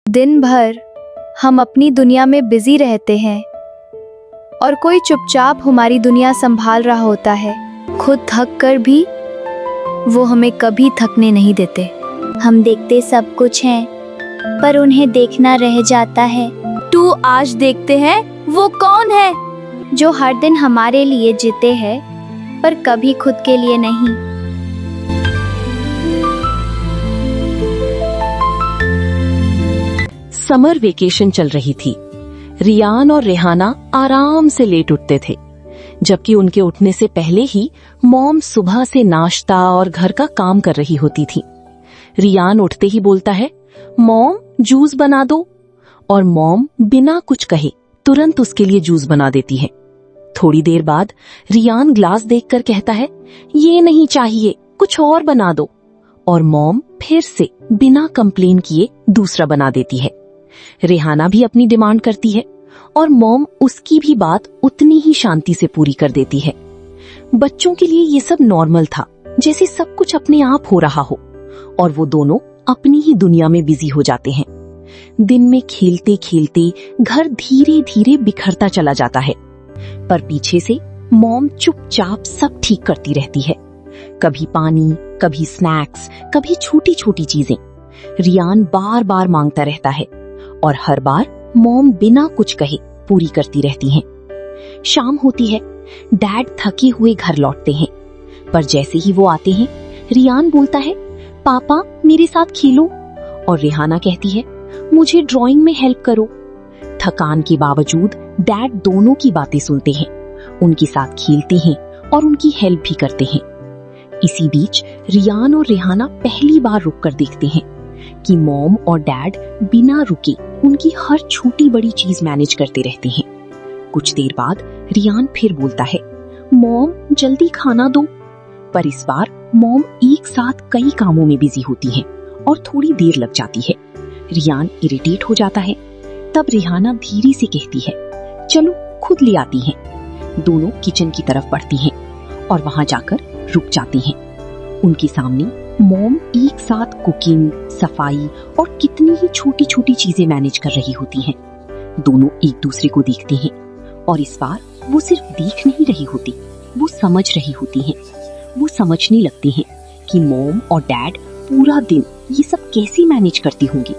दिन भर हम अपनी दुनिया में बिजी रहते हैं और कोई चुपचाप हमारी दुनिया संभाल रहा होता है। खुद थक कर भी वो हमें कभी थकने नहीं देते। हम देखते सब कुछ हैं, पर उन्हें देखना रह जाता है। तू आज देखते हैं वो कौन है जो हर दिन हमारे लिए जीते हैं, पर कभी खुद के लिए नहीं। समर वेकेशन चल रही थी। रियान और रेहाना आराम से लेट उठते थे, जबकि उनके उठने से पहले ही मॉम सुबह से नाश्ता और घर का काम कर रही होती थी। रियान उठते ही बोलता है, मॉम जूस बना दो, और मॉम बिना कुछ कहे तुरंत उसके लिए जूस बना देती है। थोड़ी देर बाद रियान ग्लास देखकर कहता है, ये नहीं चाहिए, कुछ और बना दो, और मॉम फिर से बिना कंप्लेन किए दूसरा बना देती है। रेहाना भी अपनी डिमांड करती है और मॉम उसकी भी बात उतनी ही शांति से पूरी कर देती है। बच्चों के लिए ये सब नॉर्मल था, जैसे सब कुछ अपने आप हो रहा हो, और वो दोनों अपनी ही दुनिया में बिजी हो जाते हैं। दिन में खेलते खेलते घर धीरे धीरे बिखरता चला जाता है, पर पीछे से मॉम चुपचाप सब ठीक करती रहती है। कभी पानी, कभी स्नैक्स, कभी छोटी छोटी चीजें। रियान बार बार मांगता रहता है और हर बार मॉम बिना कुछ कहे पूरी करती रहती हैं। शाम होती है, डैड थके हुए घर लौटते हैं, पर जैसे ही वो आते हैं, रियान बोलता है, पापा मेरे साथ खेलो, और रेहाना कहती है, मुझे ड्राइंग में हेल्प करो। थकान के बावजूद डैड दोनों की बातें सुनते हैं, उनके साथ खेलते हैं और उनकी हेल्प भी करते हैं। इसी बीच रियान और रेहाना पहली बार रुक कर देखते हैं कि मॉम और डैड बिना रुके उनकी हर छोटी बड़ी चीज मैनेज करते रहते हैं। कुछ देर बाद रियान फिर बोलता है, मॉम जल्दी खाना दो, पर इस बार मॉम एक साथ कई कामों में बिजी होती हैं और थोड़ी देर लग जाती है। रियान इरिटेट हो जाता है। तब रेहाना धीरे से कहती है, चलो खुद ले आती हैं। दोनों किचन की तरफ बढ़ती हैं और वहां जाकर रुक जाती हैं। उनके सामने मॉम एक साथ कुकिंग, सफाई और कितनी ही छोटी छोटी चीजें मैनेज कर रही होती हैं। दोनों एक दूसरे को देखते हैं और इस बार वो सिर्फ देख नहीं रही होती, वो समझ रही होती हैं। वो समझने लगते हैं कि मॉम और डैड पूरा दिन ये सब कैसे मैनेज करती होंगी।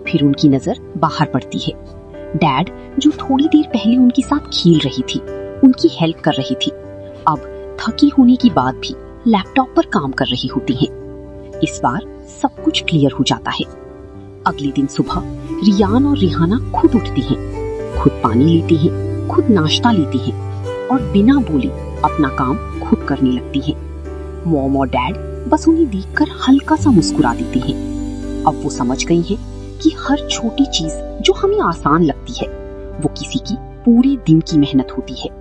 फिर उनकी नजर बाहर पड़ती है। डैड जो थोड़ी देर पहले उनके साथ खेल रही थी, उनकी हेल्प कर रही थी, अब थकी होने के बाद भी लैपटॉप पर काम कर रही होती हैं। इस बार सब कुछ क्लियर हो जाता है। अगले दिन सुबह रियान और रेहाना खुद उठती हैं, खुद पानी लेती हैं, खुद नाश्ता लेती हैं और बिना बोले अपना काम खुद करने लगती हैं। मॉम और डैड बस उन्हें देखकर हल्का सा मुस्कुरा देते हैं। अब वो समझ गई हैं कि हर छोटी चीज जो हमें आसान लगती है, वो किसी की पूरे दिन की मेहनत होती है।